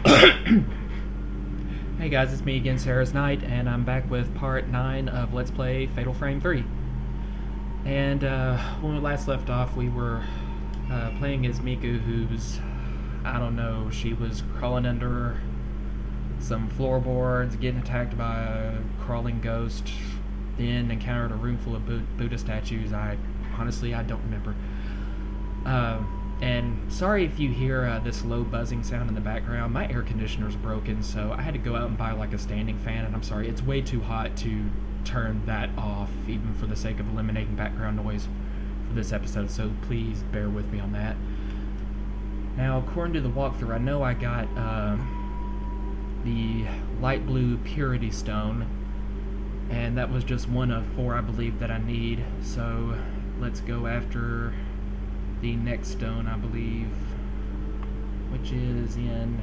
Hey guys, it's me again, Sarah's Knight, and I'm back with part 9 of Let's Play Fatal Frame 3. And when we last left off, we were playing as Miku, who's, I don't know, she was crawling under some floorboards, getting attacked by a crawling ghost, then encountered a room full of Buddha statues. Honestly, I don't remember. And sorry if you hear this low buzzing sound in the background. My air conditioner's broken, so I had to go out and buy like a standing fan, and I'm sorry, it's way too hot to turn that off, even for the sake of eliminating background noise for this episode, so please bear with me on that. Now, according to the walkthrough, I know I got the light blue purity stone, and that was just one of 4, I believe, that I need, so let's go after the next stone, I believe, which is in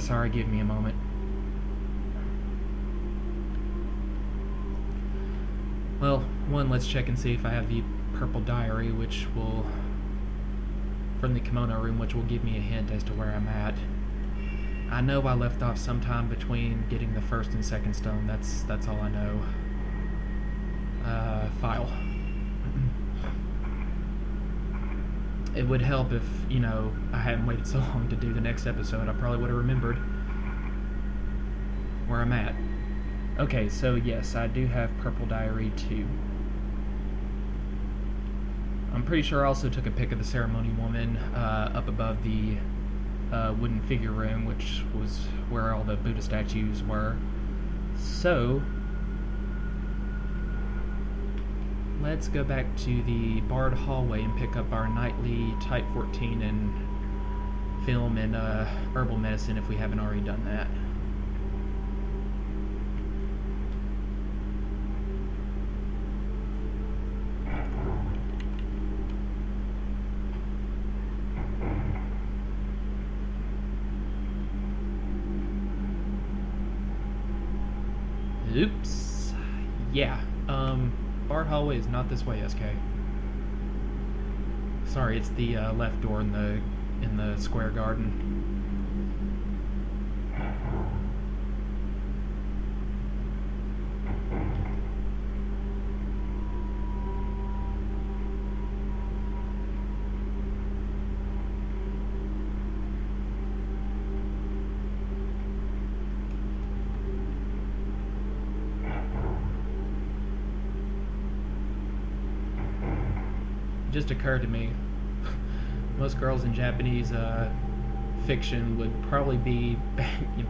sorry, give me a moment. Well, let's check and see if I have the purple diary, which will, from the kimono room, which will give me a hint as to where I'm at. I know I left off sometime between getting the first and second stone. That's all I know. File. It would help if, I hadn't waited so long to do the next episode. I probably would have remembered where I'm at. Okay, so yes, I do have purple diary 2. I'm pretty sure I also took a pic of the ceremony woman up above the wooden figure room, which was where all the Buddha statues were. So let's go back to the barred hallway and pick up our nightly Type 14 and film and herbal medicine if we haven't already done that. Oops. Yeah. Barred hallway is not this way, SK. Sorry, it's the left door in the square garden. Just occurred to me, most girls in Japanese fiction would probably be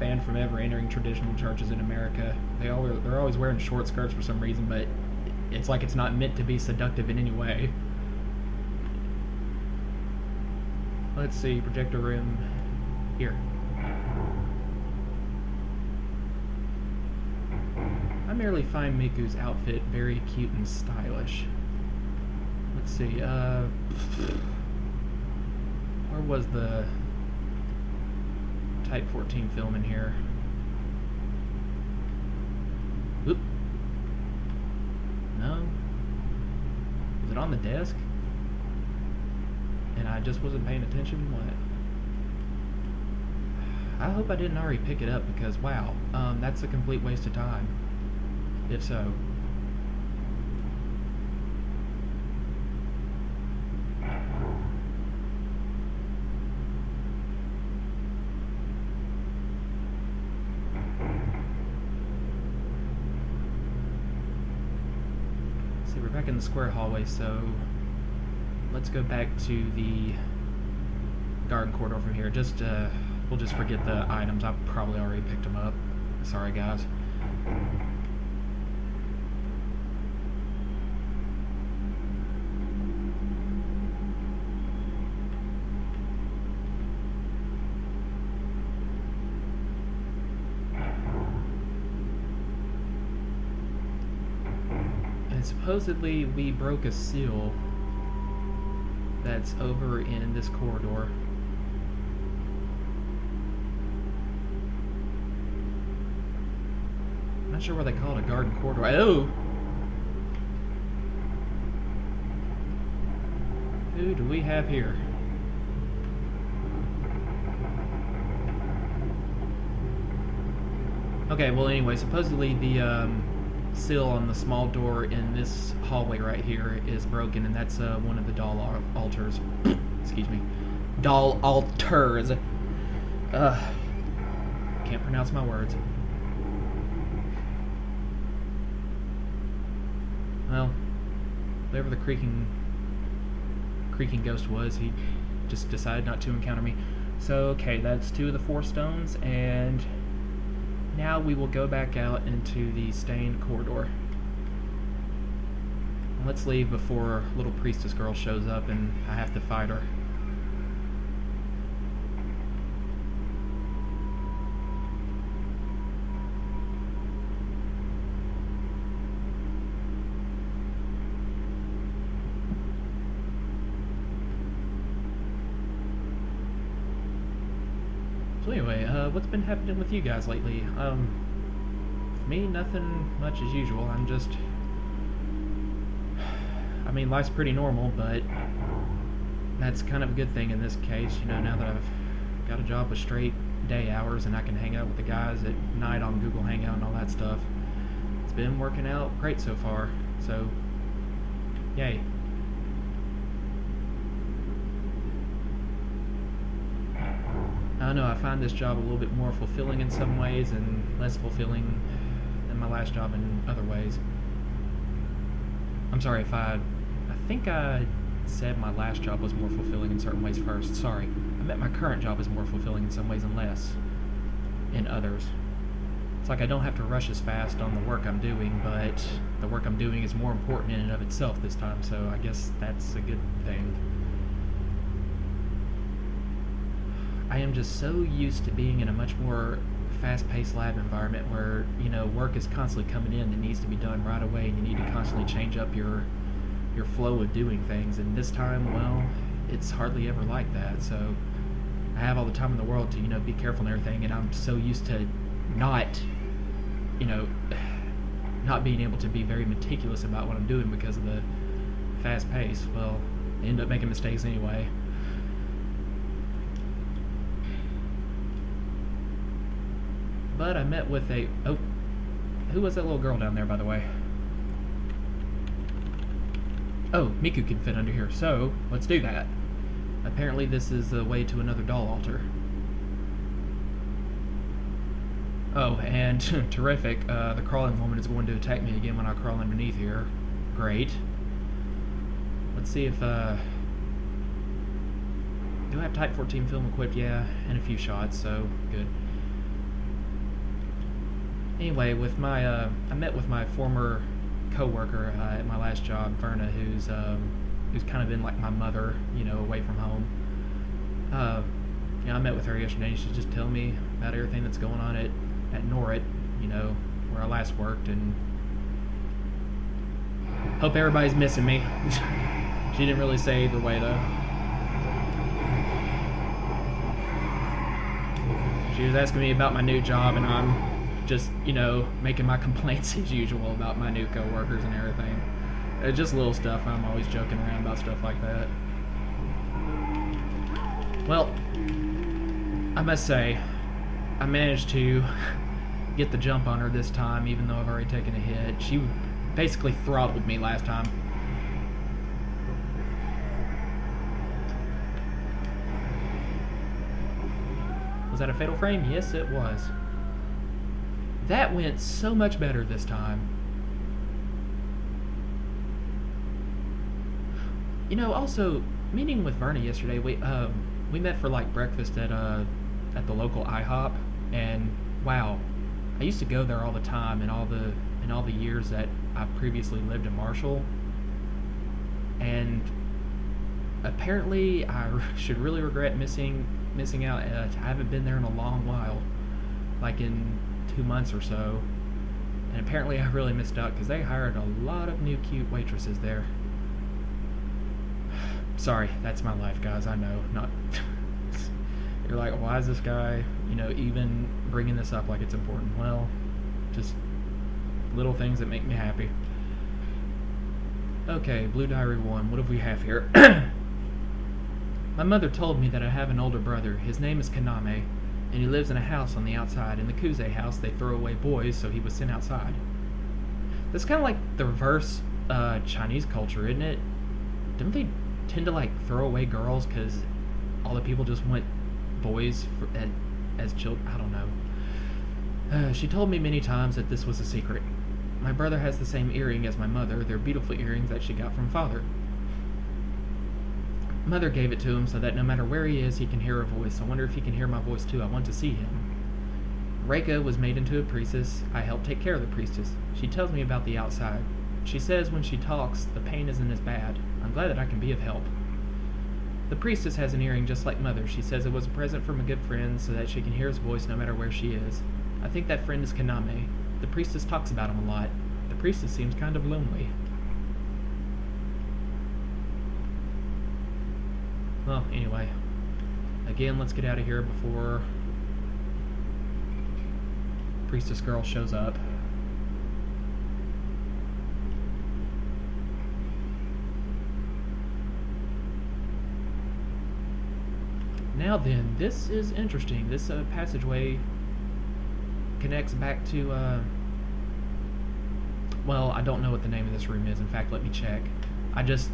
banned from ever entering traditional churches in America. They're always wearing short skirts for some reason, but it's like it's not meant to be seductive in any way. Let's see, projector room here. I merely find Miku's outfit very cute and stylish. Let's see, where was the Type 14 film in here? Oop. No? Was it on the desk? And I just wasn't paying attention? What? I hope I didn't already pick it up because, wow, that's a complete waste of time. If so. We're back in the square hallway, so let's go back to the garden corridor from here. We'll just forget the items. I've probably already picked them up. Sorry, guys. Supposedly we broke a seal that's over in this corridor. I'm not sure why they call it a garden corridor. Oh! Who do we have here? Okay, well anyway, supposedly the sill on the small door in this hallway right here is broken, and that's one of the doll altars. Excuse me. Doll altars. Can't pronounce my words. Well, whatever the creaking ghost was, he just decided not to encounter me. So, okay, that's 2 of the 4 stones, and now we will go back out into the stained corridor. Let's leave before little priestess girl shows up and I have to fight her. So anyway, what's been happening with you guys lately? For me, nothing much as usual. I'm just... I mean, life's pretty normal, but that's kind of a good thing in this case, you know, now that I've got a job with straight day hours and I can hang out with the guys at night on Google Hangout and all that stuff. It's been working out great so far, so yay. I don't know, I find this job a little bit more fulfilling in some ways and less fulfilling than my last job in other ways. I'm sorry if I think I said my last job was more fulfilling in certain ways first. Sorry. I meant my current job is more fulfilling in some ways and less in others. It's like I don't have to rush as fast on the work I'm doing, but the work I'm doing is more important in and of itself this time, so I guess that's a good thing. I am just so used to being in a much more fast-paced lab environment where, you know, work is constantly coming in that needs to be done right away, and you need to constantly change up your flow of doing things. And this time, well, it's hardly ever like that. So I have all the time in the world to, you know, be careful and everything, and I'm so used to not, you know, not being able to be very meticulous about what I'm doing because of the fast pace. Well, I end up making mistakes anyway. But I met with a... Oh, who was that little girl down there, by the way? Oh, Miku can fit under here, so let's do that. Apparently this is the way to another doll altar. Oh, and terrific, the crawling woman is going to attack me again when I crawl underneath here. Great. Let's see if, do I have Type 14 film equipped? Yeah, and a few shots, so good. Anyway, with my, I met with my former co-worker at my last job, Verna, who's kind of been like my mother, you know, away from home. You know, I met with her yesterday, and she's just telling me about everything that's going on at Norrit, you know, where I last worked, and hope everybody's missing me. She didn't really say either way, though. She was asking me about my new job, and I'm just, you know, making my complaints as usual about my new co-workers and everything. Just little stuff. I'm always joking around about stuff like that. Well, I must say, I managed to get the jump on her this time, even though I've already taken a hit. She basically throttled me last time. Was that a fatal frame? Yes, it was. That went so much better this time. You know, also, meeting with Verna yesterday, we met for like breakfast at the local IHOP, and wow, I used to go there all the time in all the years that I've previously lived in Marshall, and apparently I should really regret missing out. I haven't been there in a long while, like in 2 months or so, and apparently I really missed out because they hired a lot of new cute waitresses there. Sorry, that's my life, guys. I know, not. You're like, why is this guy, you know, even bringing this up like it's important? Well, just little things that make me happy. Okay, Blue Diary 1. What do we have here? My mother told me that I have an older brother. His name is Kaname, and he lives in a house on the outside. In the Kuze house, they throw away boys, so he was sent outside. That's kind of like the reverse Chinese culture, isn't it? Don't they tend to like throw away girls because all the people just want boys as children? I don't know. She told me many times that this was a secret. My brother has the same earring as my mother. They're beautiful earrings that she got from father. Mother gave it to him so that no matter where he is, he can hear her voice. I wonder if he can hear my voice too. I want to see him. Reika was made into a priestess. I helped take care of the priestess. She tells me about the outside. She says when she talks, the pain isn't as bad. I'm glad that I can be of help. The priestess has an earring just like Mother. She says it was a present from a good friend so that she can hear his voice no matter where she is. I think that friend is Kaname. The priestess talks about him a lot. The priestess seems kind of lonely. Well, anyway. Again, let's get out of here before priestess girl shows up. Now then, this is interesting. This passageway connects back to, well, I don't know what the name of this room is. In fact, let me check. I just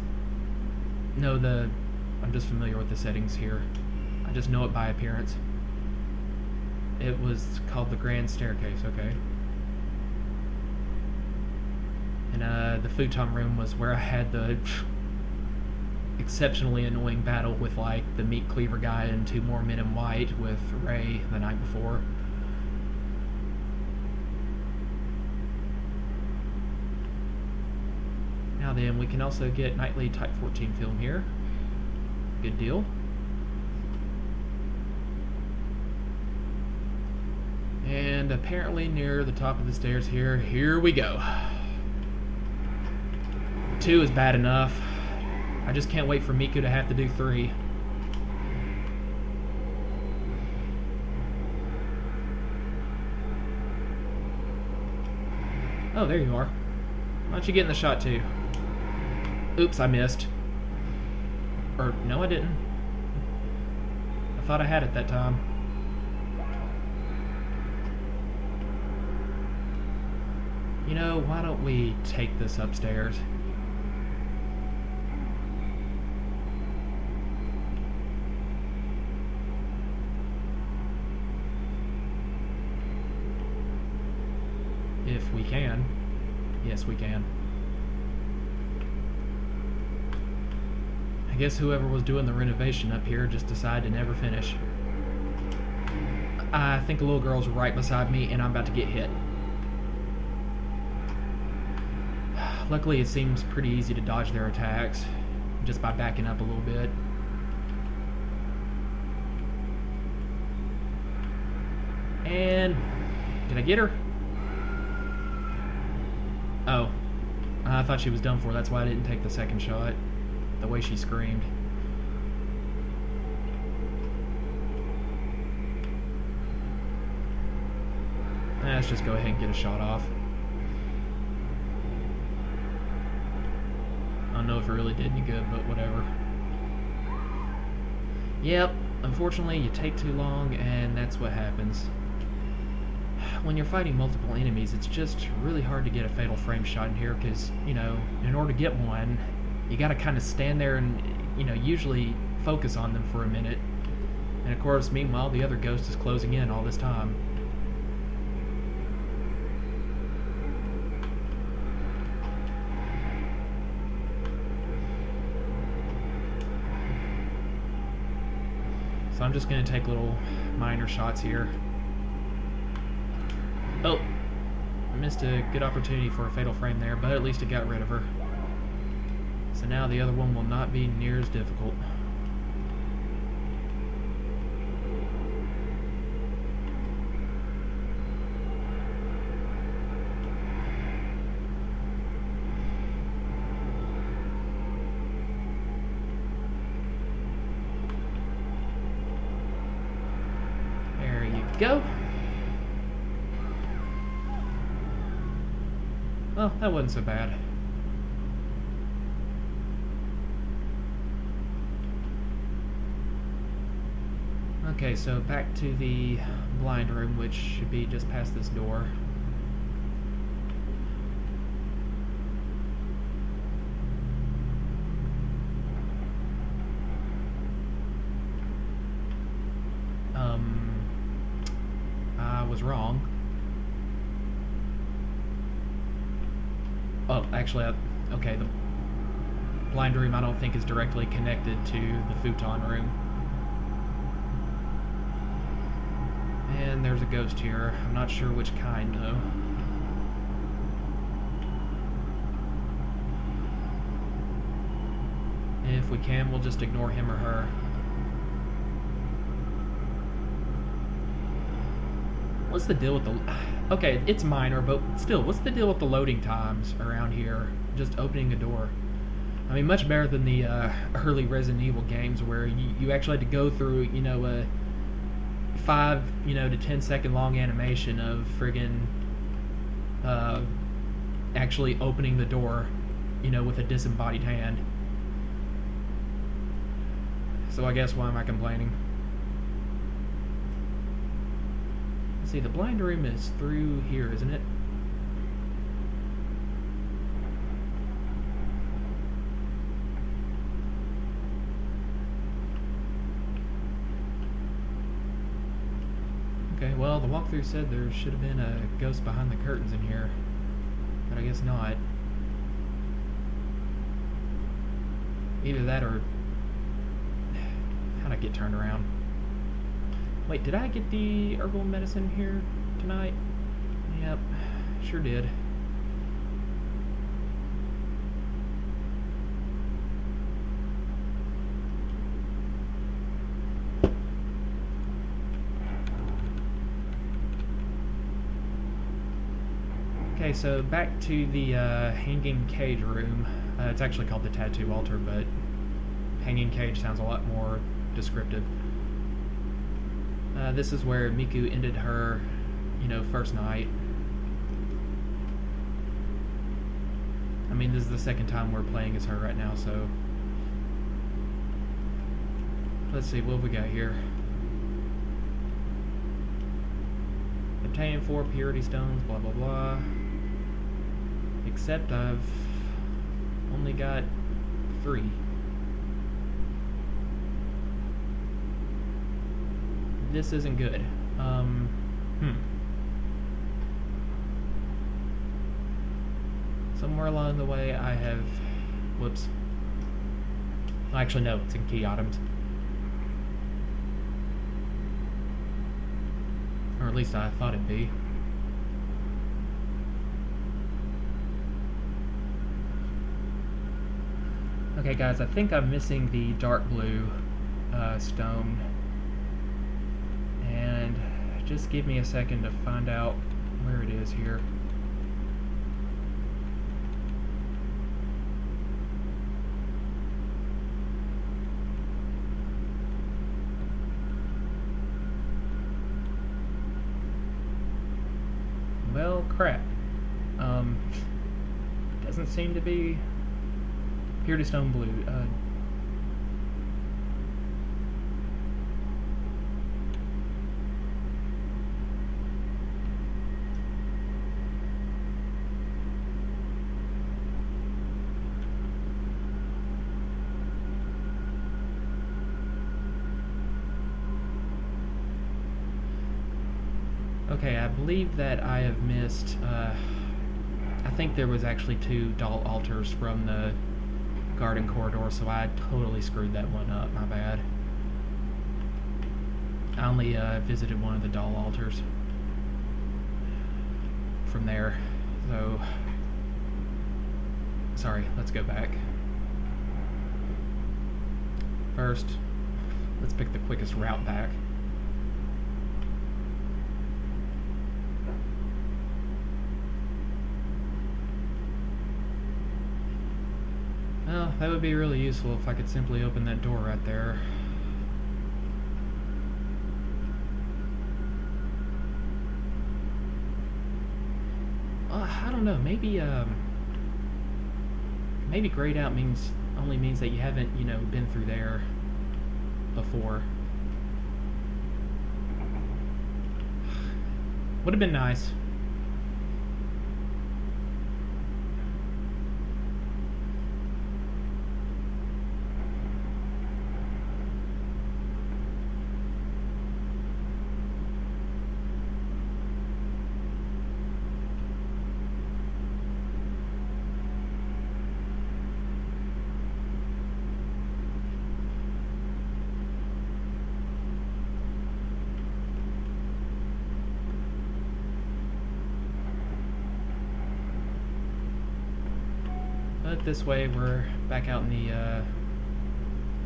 know I'm just familiar with the settings here. I just know it by appearance. It was called the Grand Staircase, okay. And the futon room was where I had the exceptionally annoying battle with like the meat cleaver guy and 2 more men in white with Ray the night before. Now then, we can also get nightly Type 14 film here. Good deal. And apparently near the top of the stairs here we go. 2 is bad enough. I just can't wait for Miku to have to do 3. Oh, there you are. Why don't you get in the shot too? Oops, I missed. Or, no I didn't. I thought I had it that time. You know, why don't we take this upstairs? If we can. Yes, we can. I guess whoever was doing the renovation up here just decided to never finish. I think a little girl's right beside me and I'm about to get hit. Luckily it seems pretty easy to dodge their attacks just by backing up a little bit. And did I get her? Oh, I thought she was done for. That's why I didn't take the second shot. The way she screamed. Let's just go ahead and get a shot off. I don't know if it really did any good, but whatever. Yep, unfortunately you take too long and that's what happens. When you're fighting multiple enemies, it's just really hard to get a fatal frame shot in here because, you know, in order to get one, you gotta kind of stand there and, you know, usually focus on them for a minute. And of course, meanwhile, the other ghost is closing in all this time. So I'm just gonna take little minor shots here. Oh, I missed a good opportunity for a fatal frame there, but at least it got rid of her. So now the other one will not be near as difficult. There you go. Oh, that wasn't so bad. Okay, so back to the blind room, which should be just past this door. I was wrong. Oh, actually, okay, the blind room I don't think is directly connected to the futon room. And there's a ghost here. I'm not sure which kind, though. If we can, we'll just ignore him or her. What's the deal with the... Okay, it's minor, but still, what's the deal with the loading times around here? Just opening a door. I mean, much better than the early Resident Evil games where you actually had to go through, a 5, to 10 second long animation of friggin' actually opening the door, with a disembodied hand. So I guess why am I complaining? Let's see, the blind room is through here, isn't it? Okay, well, the walkthrough said there should have been a ghost behind the curtains in here, but I guess not. Either that or... How'd I get turned around? Wait, did I get the herbal medicine here tonight? Yep, sure did. Okay, so back to the hanging cage room. It's actually called the tattoo altar, but hanging cage sounds a lot more descriptive. This is where Miku ended her, first night. I mean, this is the second time we're playing as her right now, so... Let's see, what have we got here? Obtain 4 purity stones, blah blah blah. Except I've only got 3. This isn't good. Somewhere along the way I have... Whoops. Actually, no, it's in key items. Or at least I thought it'd be. Okay guys, I think I'm missing the dark blue stone. And just give me a second to find out where it is here. Well, crap. Doesn't seem to be purity stone blue. Okay, I believe that I have missed, I think there was actually 2 doll altars from the garden corridor, so I totally screwed that one up, my bad. I only visited one of the doll altars from there, so... Sorry, let's go back. First, let's pick the quickest route back. Well, that would be really useful if I could simply open that door right there. I don't know, maybe grayed out only means that you haven't, been through there before. Would have been nice. But this way we're back out in the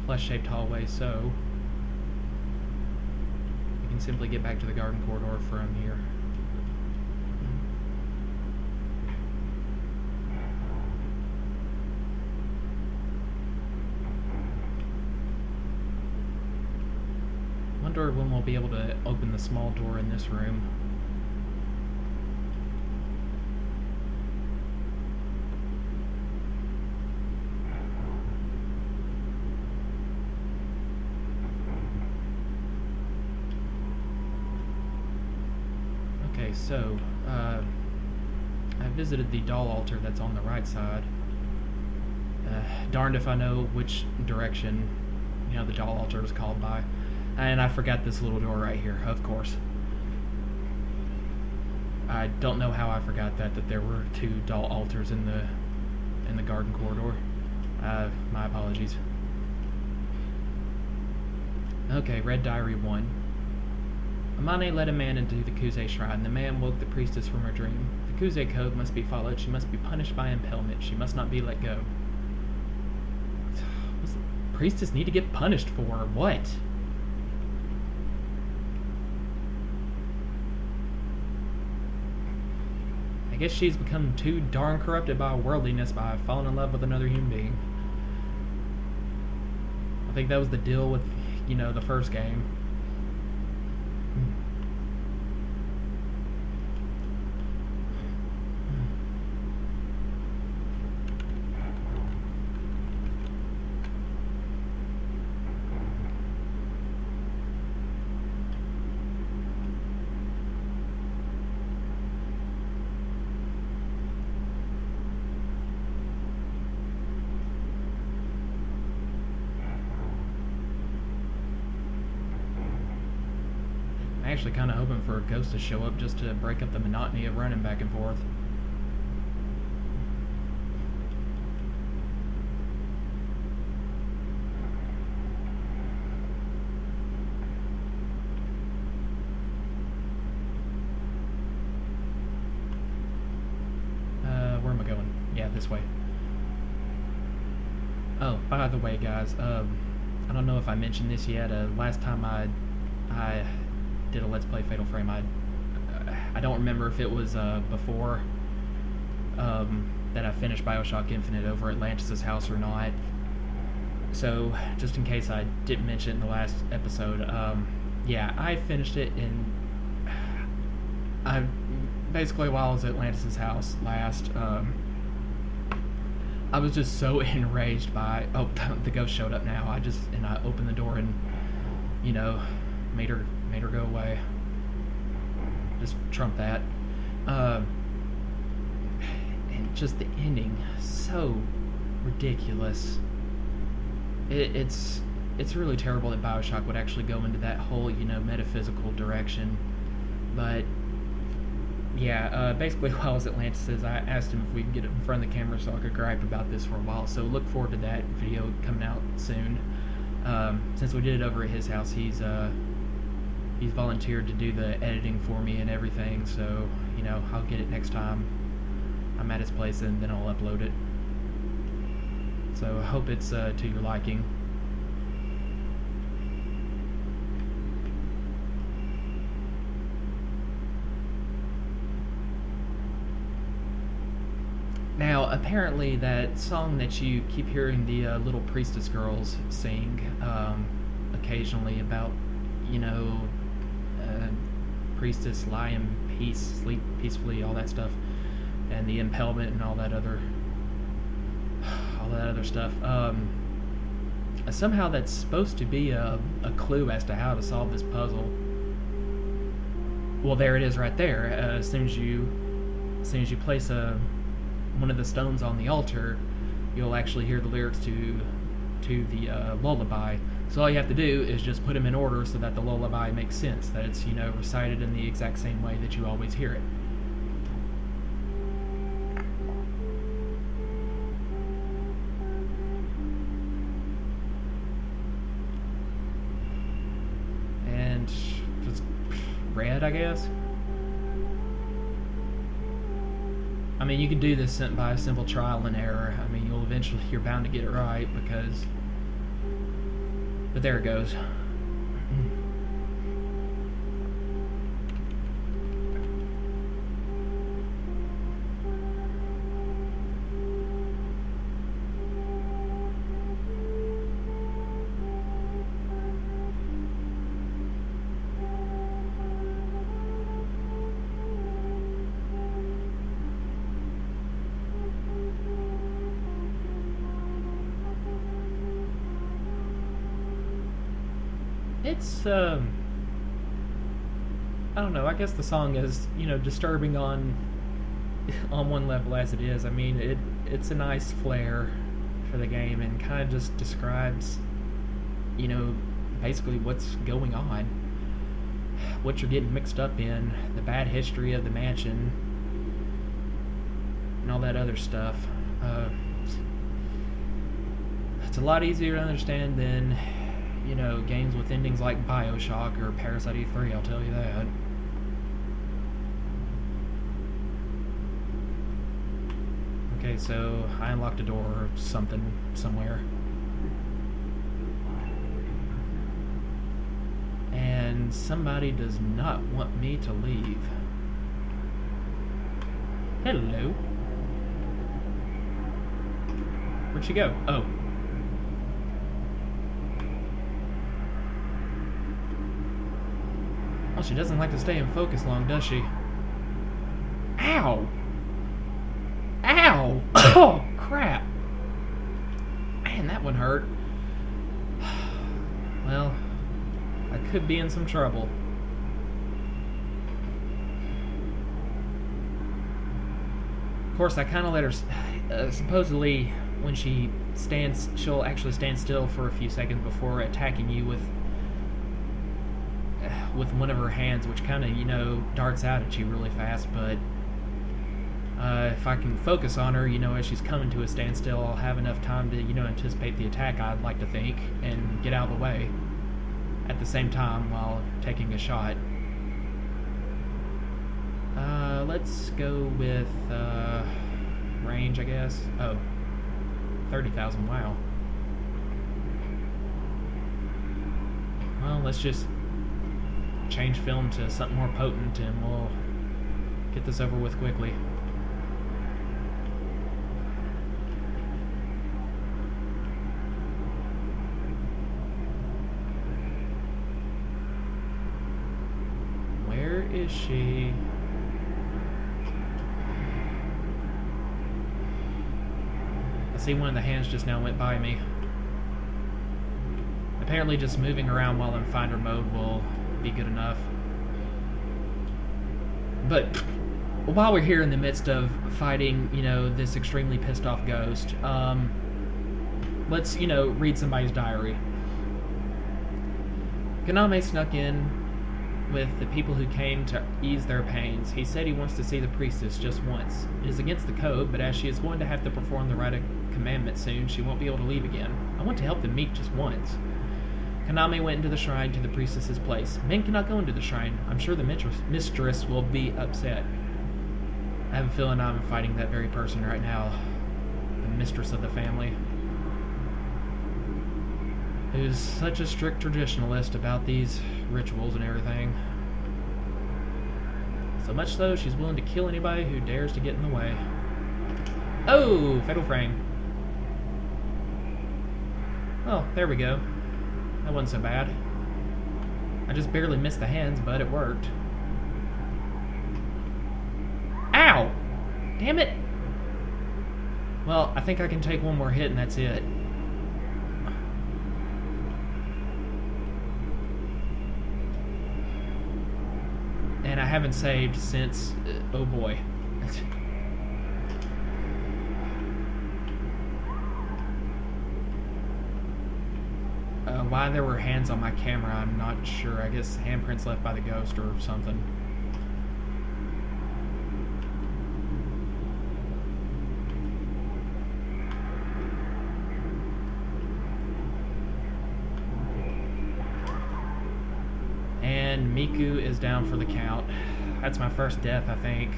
flesh-shaped hallway, so we can simply get back to the garden corridor from here. Wonder when we'll be able to open the small door in this room. Okay, so I visited the doll altar that's on the right side. Darned if I know which direction, the doll altar is called by. And I forgot this little door right here, of course. I don't know how I forgot that there were 2 doll altars in the garden corridor. My apologies. Okay, Red Diary 1. Amane led a man into the Kuze shrine. The man woke the priestess from her dream. The Kuze code must be followed. She must be punished by impalement. She must not be let go. What's the priestess need to get punished for? What? I guess she's become too darn corrupted by worldliness by falling in love with another human being. I think that was the deal with, the first game. I'm actually kind of hoping for a ghost to show up just to break up the monotony of running back and forth. Where am I going? Yeah, this way. Oh, by the way, guys, I don't know if I mentioned this yet. Last time I did a Let's Play Fatal Frame, I don't remember if it was before that I finished Bioshock Infinite over at Lantis's house or not. So, just in case I didn't mention it in the last episode, yeah, I finished it in... basically while I was at Lantis's house last, I was just so enraged by... Oh, the ghost showed up now. I opened the door and, made her go away. Just trump that. And just the ending, so ridiculous. It's really terrible that Bioshock would actually go into that whole, metaphysical direction. But yeah, basically while I was at Lantis's, I asked him if we could get it in front of the camera so I could gripe about this for a while. So look forward to that video coming out soon. Since we did it over at his house, he's volunteered to do the editing for me and everything, so, I'll get it next time I'm at his place and then I'll upload it. So I hope it's to your liking. Now, apparently that song that you keep hearing the little priestess girls sing occasionally about, priestess lie in peace, sleep peacefully, all that stuff, and the impalement and all that other stuff. Somehow that's supposed to be a clue as to how to solve this puzzle. Well, there it is right there. As soon as you place one of the stones on the altar, you'll actually hear the lyrics to the lullaby. So all you have to do is just put them in order so that the lullaby makes sense, that it's recited in the exact same way that you always hear it. And just red, I guess. I mean, you can do this by a simple trial and error. I mean, you're bound to get it right but there it goes. It's I don't know. I guess the song is disturbing on one level as it is. I mean, it's a nice flair for the game and kind of just describes basically what's going on, what you're getting mixed up in, the bad history of the mansion, and all that other stuff. It's a lot easier to understand than games with endings like BioShock or Parasite E3, I'll tell you that. Okay, so I unlocked a door or something somewhere. And somebody does not want me to leave. Hello. Where'd she go? Oh. Well, she doesn't like to stay in focus long, does she? Ow! Ow! Oh, crap! Man, that one hurt. Well, I could be in some trouble. Of course, I kind of let her... supposedly, when she stands, she'll actually stand still for a few seconds before attacking you with one of her hands, which kind of, darts out at you really fast, but if I can focus on her, as she's coming to a standstill, I'll have enough time to, anticipate the attack, I'd like to think, and get out of the way at the same time while taking a shot. Let's go with range, I guess. Oh, 30,000, wow. Well, let's just change film to something more potent and we'll get this over with quickly. Where is she? I see one of the hands just now went by me. Apparently just moving around while in finder mode will be good enough. But while we're here in the midst of fighting, this extremely pissed off ghost, let's, read somebody's diary. Kaname snuck in with the people who came to ease their pains. He said he wants to see the priestess just once. It is against the code, but as she is going to have to perform the rite of commandment soon, she won't be able to leave again. I want to help them meet just once. Kaname went into the shrine to the priestess's place. Men cannot go into the shrine. I'm sure the mistress will be upset. I have a feeling I'm fighting that very person right now. The mistress of the family. Who's such a strict traditionalist about these rituals and everything. So much so, she's willing to kill anybody who dares to get in the way. Oh, fatal frame. Oh, there we go. That wasn't so bad. I just barely missed the hands, but it worked. Ow! Damn it! Well, I think I can take one more hit and that's it. And I haven't saved since, oh boy. Why there were hands on my camera, I'm not sure. I guess handprints left by the ghost or something. And Miku is down for the count. That's my first death, I think.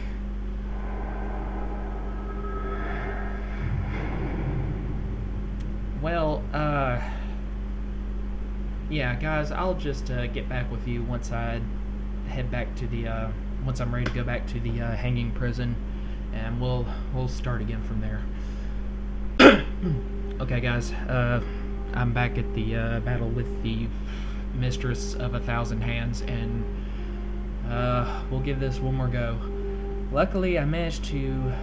Well, yeah, guys, I'll just get back with you once I head back to the, once I'm ready to go back to the hanging prison, and we'll start again from there. Okay, guys, I'm back at the battle with the Mistress of 1,000 Hands, and we'll give this one more go. Luckily, I managed to,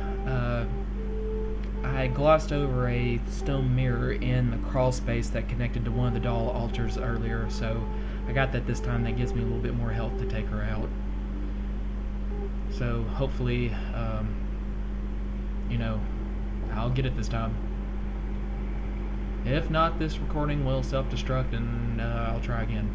I glossed over a stone mirror in the crawl space that connected to one of the doll altars earlier, so I got that this time. That gives me a little bit more health to take her out. So hopefully, you know, I'll get it this time. If not, this recording will self-destruct and I'll try again.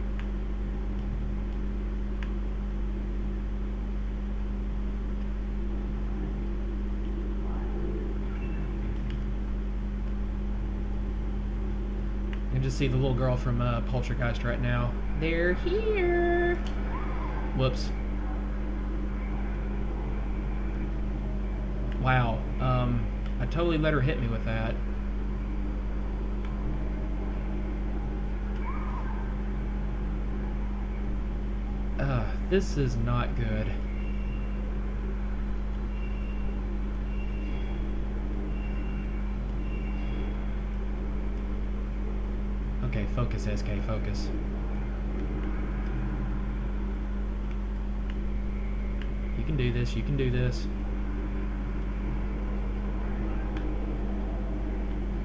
I can just see the little girl from Poltergeist right now. They're here! Whoops. Wow. I totally let her hit me with that. This is not good. Okay, focus, SK, focus. You can do this, you can do this.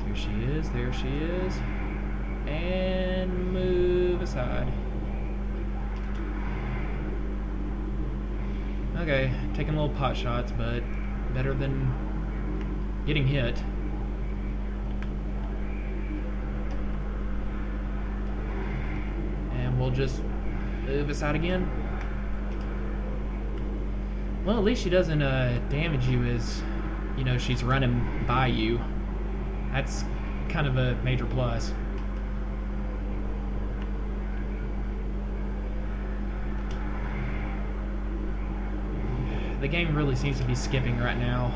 There she is, there she is. And move aside. Okay, taking little pot shots, but better than getting hit. And we'll just move aside again. Well, at least she doesn't damage you as, you know, she's running by you. That's kind of a major plus. The game really seems to be skipping right now.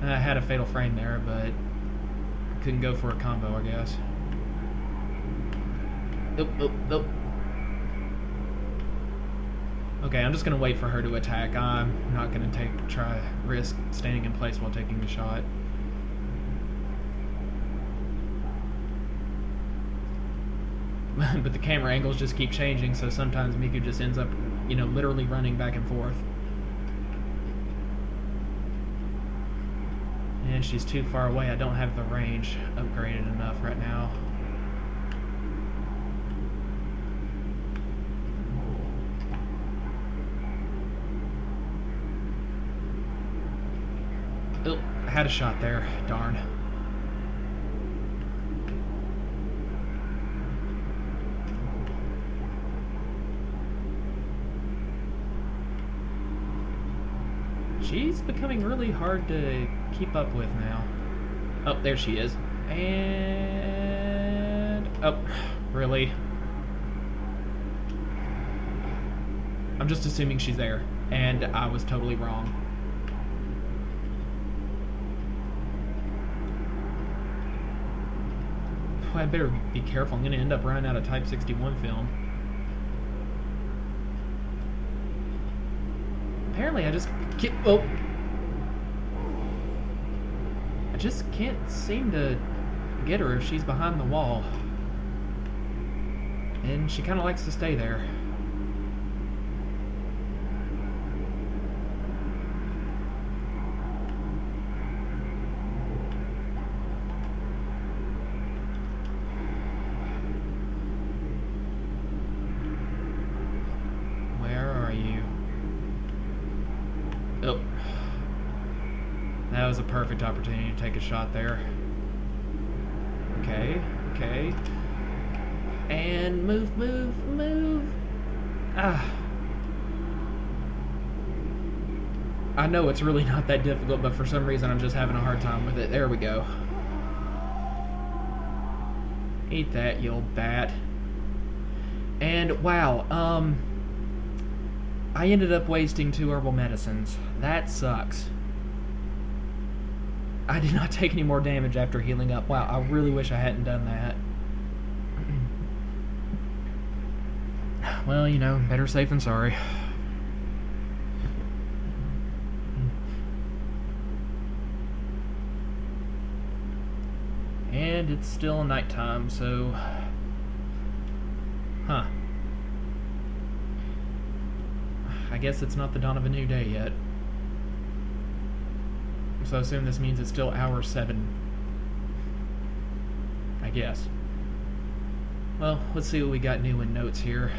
I had a fatal frame there, but couldn't go for a combo, I guess. Nope, nope, nope. Okay, I'm just gonna wait for her to attack. I'm not gonna try risk standing in place while taking the shot. But the camera angles just keep changing, so sometimes Miku just ends up, you know, literally running back and forth. And she's too far away. I don't have the range upgraded enough right now. Oh, I had a shot there. Darn. She's becoming really hard to keep up with now. Oh, there she is. And... oh, really? I'm just assuming she's there, and I was totally wrong. I better be careful. I'm going to end up running out of Type 61 film. Apparently I just can't... oh! I just can't seem to get her if she's behind the wall. And she kind of likes to stay there. was a perfect opportunity to take a shot there. Okay, okay. And move, move, move. Ah. I know it's really not that difficult, but for some reason I'm just having a hard time with it. There we go. Eat that, you old bat. And wow, I ended up wasting 2 herbal medicines. That sucks. I did not take any more damage after healing up. Wow, I really wish I hadn't done that. Well, you know, better safe than sorry. And it's still nighttime, so... Huh. I guess it's not the dawn of a new day yet. So I assume this means it's still hour 7. I guess. Well, let's see what we got new in notes here.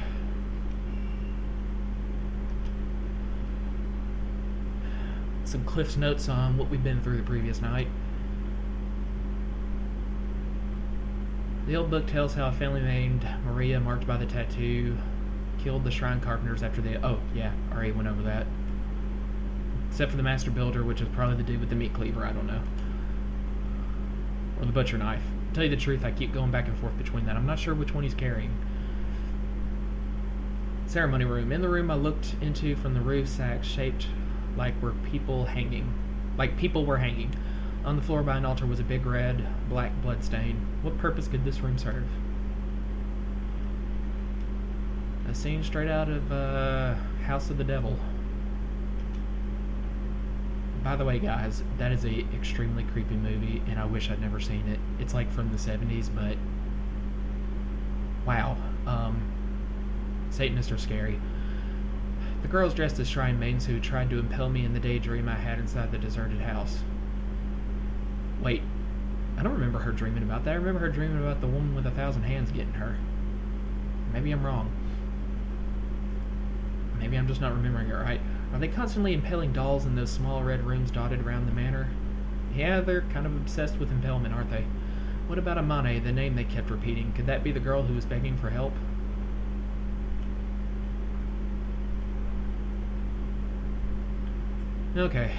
Some Cliff's notes on what we've been through the previous night. The old book tells how a family named Maria, marked by the tattoo, killed the shrine carpenters after they... Oh, yeah, already went over that. Except for the master builder, which is probably the dude with the meat cleaver, I don't know. Or the butcher knife. To tell you the truth, I keep going back and forth between that. I'm not sure which one he's carrying. Ceremony room. In the room I looked into from the roof, sacks shaped like people were hanging. On the floor by an altar was a big red, black blood stain. What purpose could this room serve? A scene straight out of House of the Devil. By the way, guys, that is a extremely creepy movie, and I wish I'd never seen it. It's like from the 70s, but wow. Satanists are scary. The girls dressed as shrine maidens who tried to impel me in the daydream I had inside the deserted house. Wait, I don't remember her dreaming about that. I remember her dreaming about the woman with 1,000 hands getting her. Maybe I'm wrong. Maybe I'm just not remembering it right. Are they constantly impaling dolls in those small red rooms dotted around the manor? Yeah, they're kind of obsessed with impalement, aren't they? What about Amane, the name they kept repeating? Could that be the girl who was begging for help? Okay.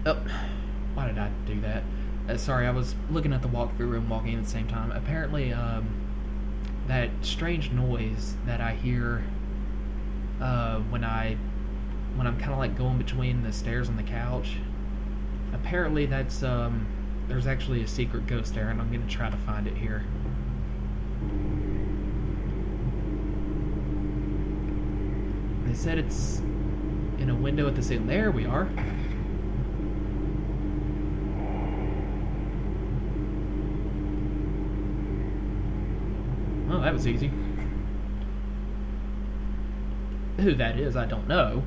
Oh, why did I do that? Sorry, I was looking at the walkthrough room, walking in at the same time. Apparently, that strange noise that I hear when I'm kind of like going between the stairs and the couch. Apparently, that's there's actually a secret ghost there, and I'm gonna try to find it here. They said it's in a window at the ceiling. There we are. Oh, that was easy. Who that is, I don't know.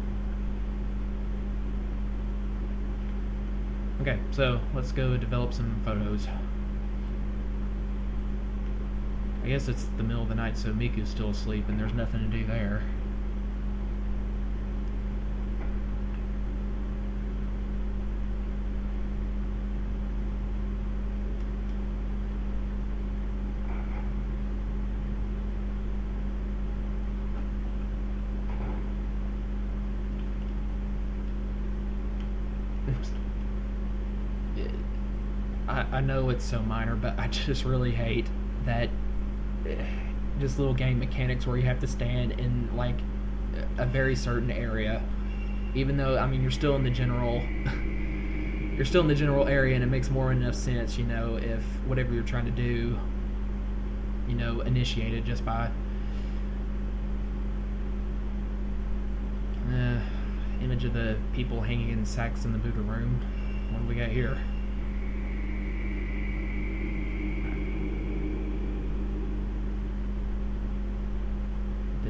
Okay, so let's go develop some photos. I guess it's the middle of the night, so Miku's still asleep, and there's nothing to do there. I know it's so minor, but I just really hate that just little game mechanics where you have to stand in like a very certain area, even though, I mean, you're still in the general area, and it makes more enough sense, you know, if whatever you're trying to do, you know, initiated just by image of the people hanging in sacks in the Buddha room. What do we got here?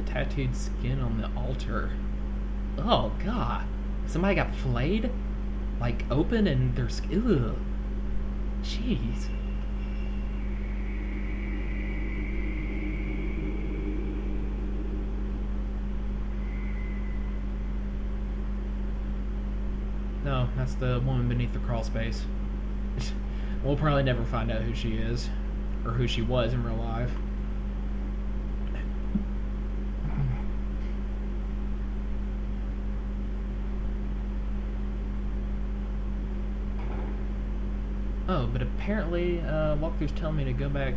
Tattooed skin on the altar. Oh god, somebody got flayed, like open, and their skin. Ugh. Jeez. No, that's the woman beneath the crawl space. We'll probably never find out who she is, or who she was in real life. Oh, but apparently, walkthrough's telling me to go back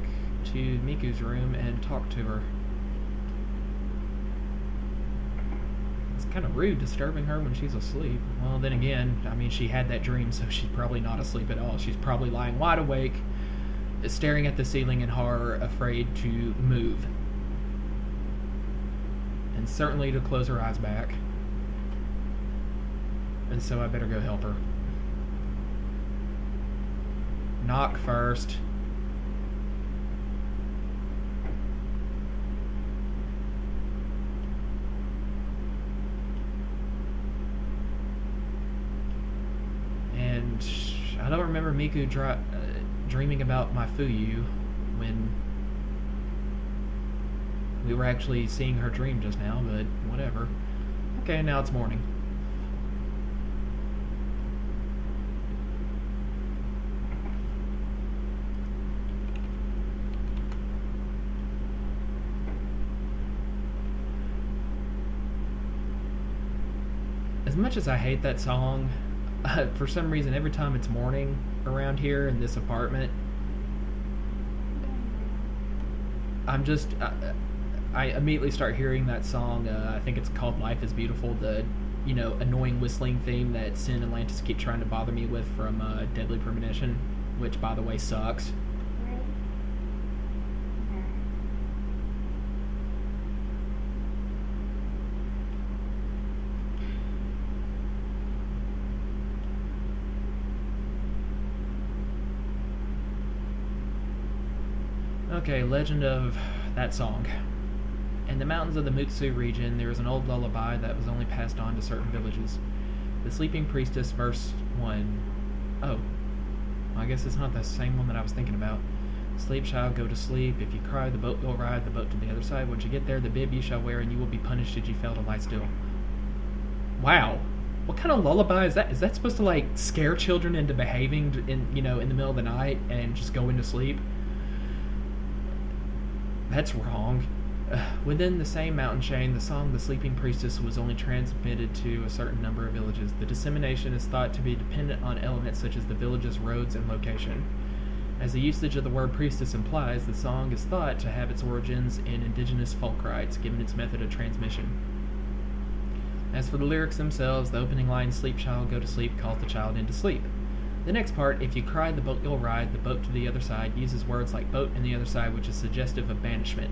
to Miku's room and talk to her. It's kind of rude disturbing her when she's asleep. Well, then again, I mean, she had that dream, so she's probably not asleep at all. She's probably lying wide awake, staring at the ceiling in horror, afraid to move. And certainly to close her eyes back. And so I better go help her. Knock first. And I don't remember Miku dreaming about my Fuyu when we were actually seeing her dream just now, but whatever. Okay, now it's morning. As much as I hate that song, for some reason, every time it's morning around here in this apartment, I immediately start hearing that song. I think it's called Life is Beautiful, the, annoying whistling theme that Sin and Lantis keep trying to bother me with from Deadly Premonition, which, by the way, sucks. Okay, legend of that song. In the mountains of the Mutsu region, there is an old lullaby that was only passed on to certain villages. The Sleeping Priestess, verse 1. Oh, I guess it's not the same one that I was thinking about. Sleep, child, go to sleep. If you cry, the boat will ride, the boat to the other side. Once you get there, the bib you shall wear, and you will be punished should you fail to lie still. Wow. What kind of lullaby is that? Is that supposed to, scare children into behaving in the middle of the night and just going to sleep? That's wrong. Within the same mountain chain, the song The Sleeping Priestess was only transmitted to a certain number of villages. The dissemination is thought to be dependent on elements such as the village's roads and location. As the usage of the word priestess implies, the song is thought to have its origins in indigenous folk rites, given its method of transmission. As for the lyrics themselves, the opening line, "Sleep, child, go to sleep," calls the child into sleep. The next part, "If you cry, the boat you'll ride, the boat to the other side," uses words like boat and the other side, which is suggestive of banishment.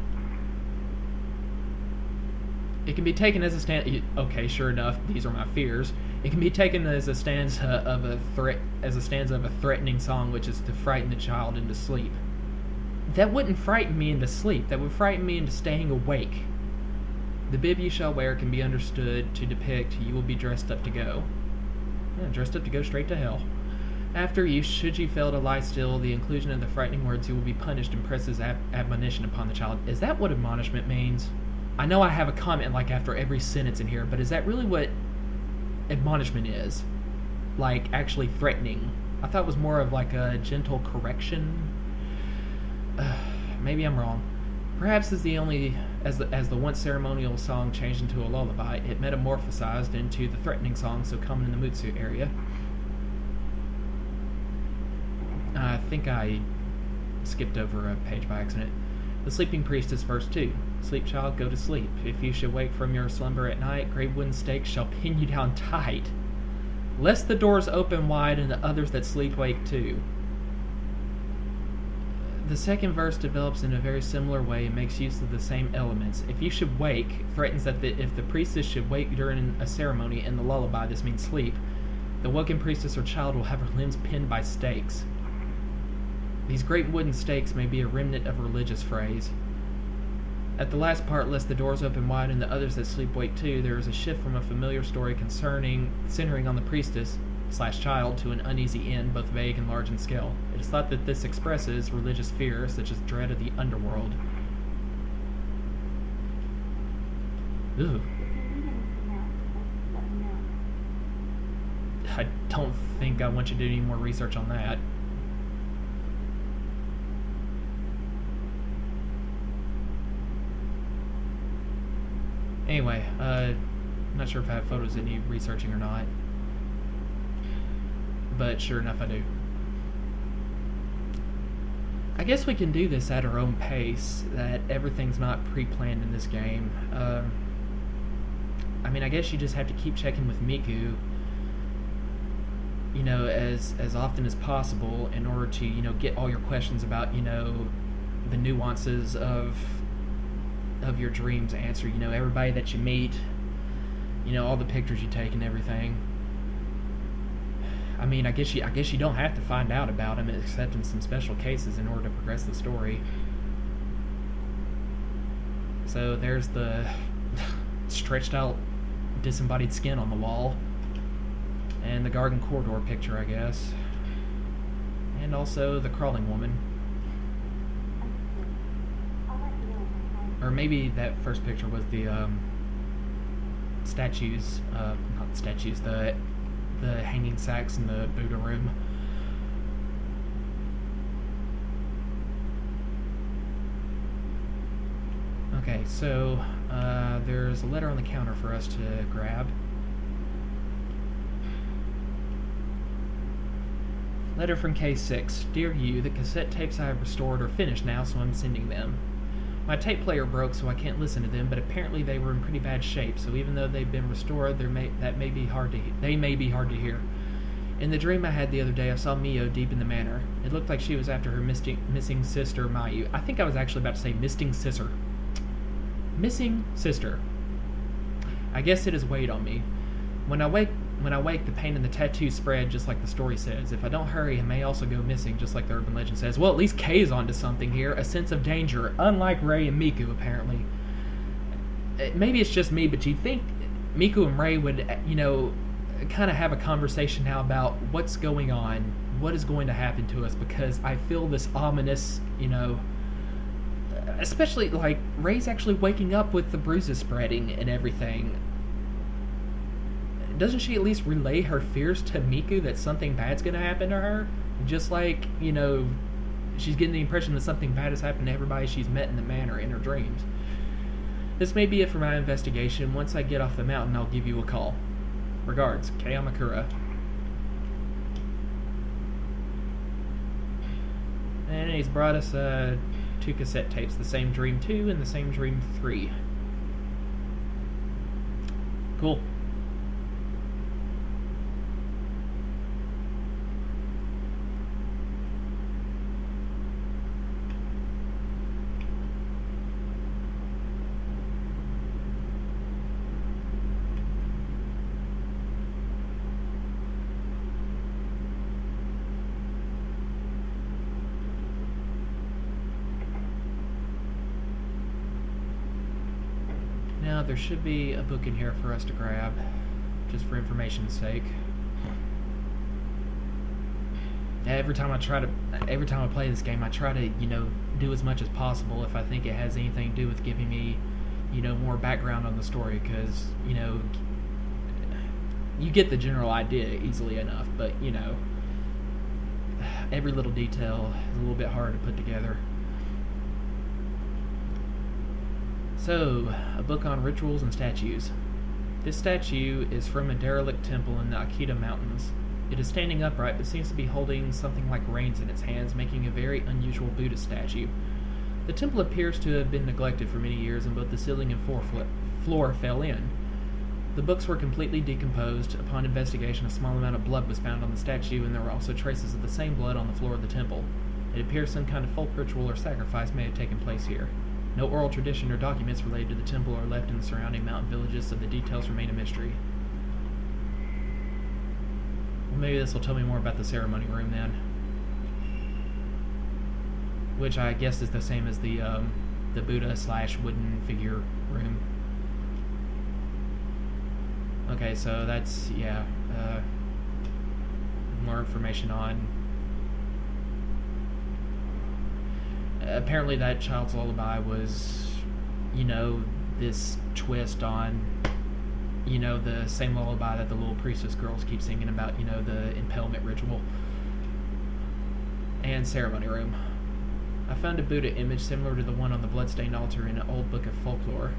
It can be taken as a stand. Okay, sure enough, these are my fears. It can be taken as a stanza of a threatening song, which is to frighten the child into sleep. That wouldn't frighten me into sleep. That would frighten me into staying awake. The bib you shall wear can be understood to depict you will be dressed up to go. Yeah, dressed up to go straight to hell. After you, should you fail to lie still, the inclusion of the frightening words "you will be punished" impresses admonition upon the child. Is that what admonishment means? I know I have a comment after every sentence in here, but is that really what admonishment is? Actually threatening? I thought it was more of a gentle correction. Maybe I'm wrong. Perhaps as the once ceremonial song changed into a lullaby, it metamorphosized into the threatening song so common in the Mutsu area. I think I skipped over a page by accident. The Sleeping Priestess, verse 2. Sleep, child, go to sleep. If you should wake from your slumber at night, great wooden stakes shall pin you down tight, lest the doors open wide and the others that sleep wake too. The second verse develops in a very similar way and makes use of the same elements. If you should wake threatens that if the priestess should wake during a ceremony, in the lullaby this means sleep, the woken priestess or child will have her limbs pinned by stakes. These great wooden stakes may be a remnant of a religious phrase. At the last part, lest the doors open wide and the others that sleep wake too, there is a shift from a familiar story centering on the priestess/child to an uneasy end, both vague and large in scale. It is thought that this expresses religious fear, such as dread of the underworld. Ooh. I don't think I want you to do any more research on that. Anyway, I'm not sure if I have photos that need researching or not, but sure enough I do. I guess we can do this at our own pace, that everything's not pre-planned in this game. I mean, I guess you just have to keep checking with Miku, you know, as often as possible in order to, you know, get all your questions about, you know, the nuances of your dreams answered. You know, everybody that you meet, you know, all the pictures you take and everything. I mean, I guess you don't have to find out about them except in some special cases in order to progress the story. So there's the stretched out disembodied skin on the wall, and the garden corridor picture, I guess, and also the crawling woman. Or maybe that first picture was the statues, not statues, the hanging sacks in the Buddha room. Okay, so there's a letter on the counter for us to grab. Letter from K6. Dear you, the cassette tapes I have restored are finished now, so I'm sending them. My tape player broke, so I can't listen to them, but apparently they were in pretty bad shape, so even though they've been restored, they may be hard to hear. In the dream I had the other day, I saw Mio deep in the manor. It looked like she was after her missing sister, Mayu. I think I was actually about to say missing sister. Missing sister. I guess it has weighed on me. When I wake, the pain in the tattoo spread, just like the story says. If I don't hurry, it may also go missing, just like the urban legend says. Well, at least Kay is onto something here. A sense of danger, unlike Ray and Miku, apparently. Maybe it's just me, but you'd think Miku and Ray would, you know, kind of have a conversation now about what's going on, what is going to happen to us, because I feel this ominous, you know, especially, like, Ray's actually waking up with the bruises spreading and everything. Doesn't she at least relay her fears to Miku that something bad's going to happen to her? Just like, you know, she's getting the impression that something bad has happened to everybody she's met in the manor in her dreams. This may be it for my investigation. Once I get off the mountain, I'll give you a call. Regards, Kei Amakura. And he's brought us 2 cassette tapes, the same Dream 2 and the same Dream 3. Cool. Now, there should be a book in here for us to grab, just for information's sake. Every time I play this game, I try to, you know, do as much as possible if I think it has anything to do with giving me, you know, more background on the story, because, you know, you get the general idea easily enough, but, you know, every little detail is a little bit hard to put together. So, a book on rituals and statues. This statue is from a derelict temple in the Akita Mountains. It is standing upright, but seems to be holding something like reins in its hands, making a very unusual Buddhist statue. The temple appears to have been neglected for many years, and both the ceiling and floor fell in. The books were completely decomposed. Upon investigation, a small amount of blood was found on the statue, and there were also traces of the same blood on the floor of the temple. It appears some kind of folk ritual or sacrifice may have taken place here. No oral tradition or documents related to the temple are left in the surrounding mountain villages, so the details remain a mystery. Well, maybe this will tell me more about the ceremony room then. Which I guess is the same as the Buddha/wooden figure room. Okay, so that's, yeah, more information on... Apparently that child's lullaby was, you know, this twist on the same lullaby that the little priestess girls keep singing about, the impalement ritual. And ceremony room. I found a Buddha image similar to the one on the bloodstained altar in an old book of folklore.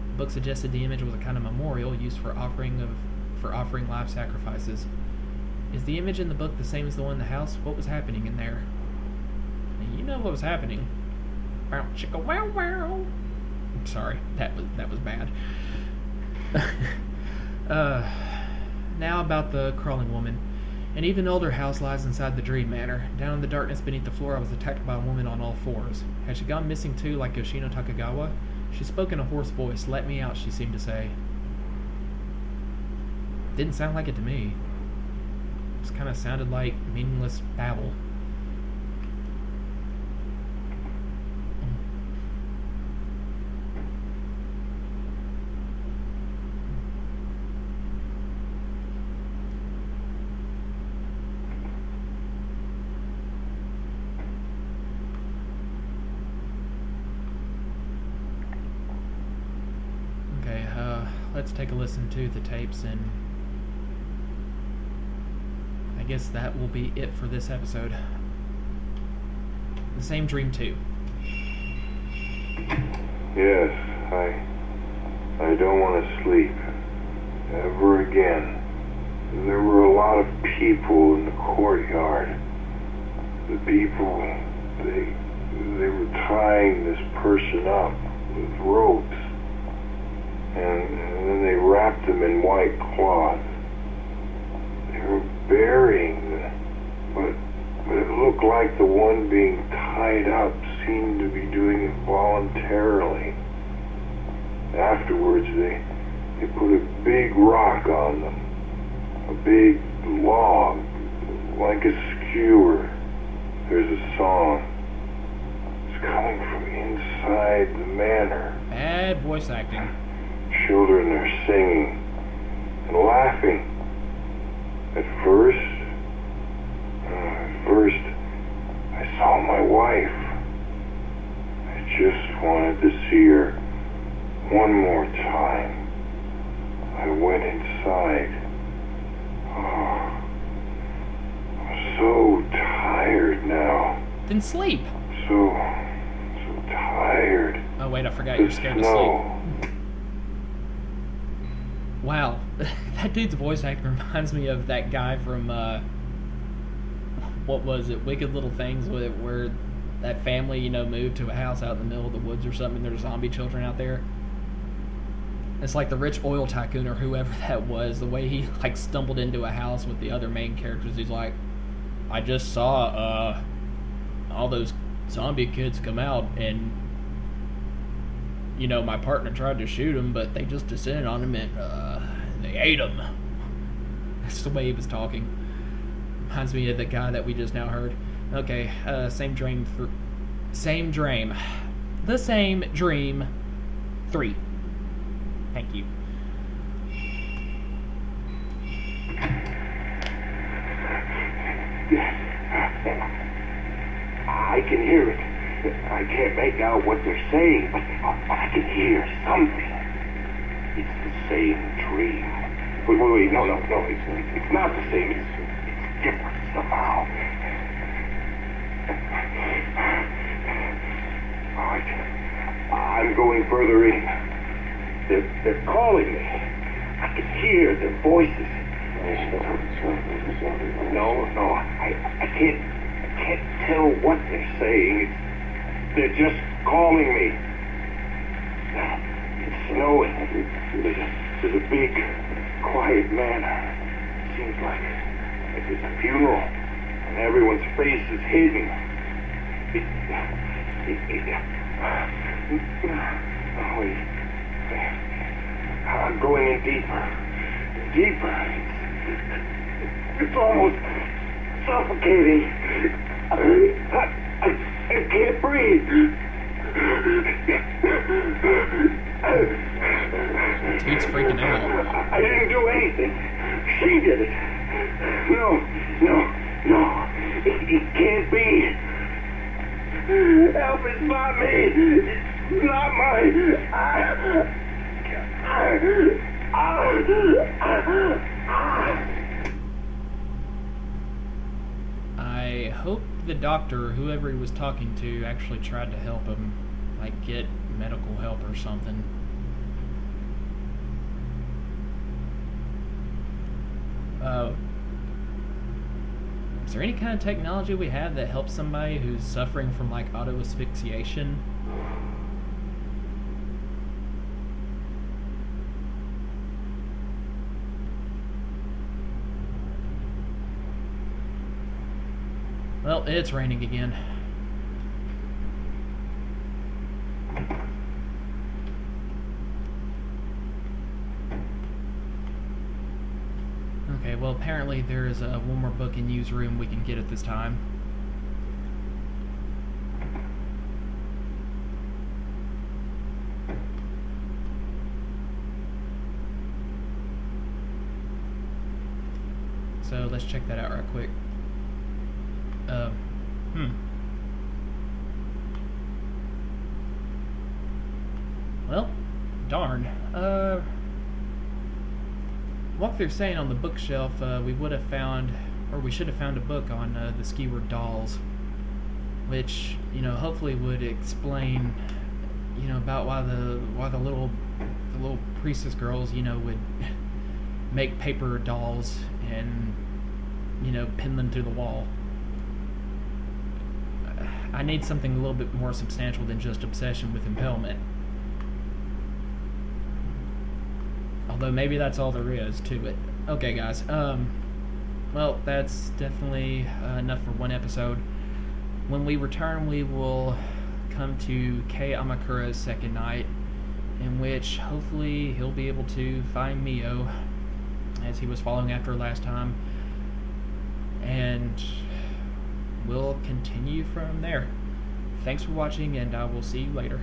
The book suggested the image was a kind of memorial used for offering live sacrifices. Is the image in the book the same as the one in the house? What was happening in there? You know what was happening. Wow, chicka wow wow. Sorry, that was bad. Now about the crawling woman. An even older house lies inside the dream manor. Down in the darkness beneath the floor, I was attacked by a woman on all fours. Had she gone missing too, like Yoshino Takagawa? She spoke in a hoarse voice. Let me out, she seemed to say. Didn't sound like it to me. It just kind of sounded like meaningless babble. Let's take a listen to the tapes, and I guess that will be it for this episode. The same dream too. Yes, I don't want to sleep ever again. There were a lot of people in the courtyard. The people, they were tying this person up with ropes. And then they wrapped them in white cloth. They were burying them, but it looked like the one being tied up seemed to be doing it voluntarily. Afterwards, they put a big rock on them, a big log, like a skewer. There's a song. It's coming from inside the manor. Bad voice acting. Children are singing and laughing. At first, I saw my wife. I just wanted to see her one more time. I went inside. Oh, I'm so tired now. Then sleep. So tired. Oh wait, I forgot you're scared to sleep. Wow, that dude's voice acting reminds me of that guy from, what was it, Wicked Little Things, where that family, moved to a house out in the middle of the woods or something, and there's zombie children out there. It's like the rich oil tycoon or whoever that was, the way he, stumbled into a house with the other main characters. He's like, I just saw, all those zombie kids come out, and my partner tried to shoot him, but they just descended on him and they ate him. That's the way he was talking. Reminds me of the guy that we just now heard. Okay, same dream. The same dream 3. Thank you. I can hear it. I can't make out what they're saying, but I can hear something. It's the same dream. Wait, no, it's not the same. It's different somehow. All right, I'm going further in. They're calling me. I can hear their voices. No, I can't tell what they're saying. They're just calling me. It's snowing. There's a big, quiet manor. Seems like there's a funeral, and everyone's face is hidden. Wait. I'm going in deeper. It's almost suffocating. I can't breathe. He's freaking out. I didn't do anything. She did it. No. It can't be. Help, it's not me. It's not mine. I hope the doctor, whoever he was talking to, actually tried to help him, like get medical help or something. Is there any kind of technology we have that helps somebody who's suffering from like auto asphyxiation? Well, it's raining again. Okay, well apparently there is one more book in U's room we can get at this time. So let's check that out right quick. Well, darn. What they're saying on the bookshelf, we would have found, or we should have found a book on the Skyward dolls, which, you know, hopefully would explain, you know, about why the little priestess girls, you know, would make paper dolls and, you know, pin them to the wall. I need something a little bit more substantial than just obsession with impalement. Although maybe that's all there is to it. Okay, guys. Well, that's definitely enough for one episode. When we return, we will come to Kei Amakura's second night, in which hopefully he'll be able to find Mio, as he was following after last time, and we'll continue from there. Thanks for watching, and I will see you later.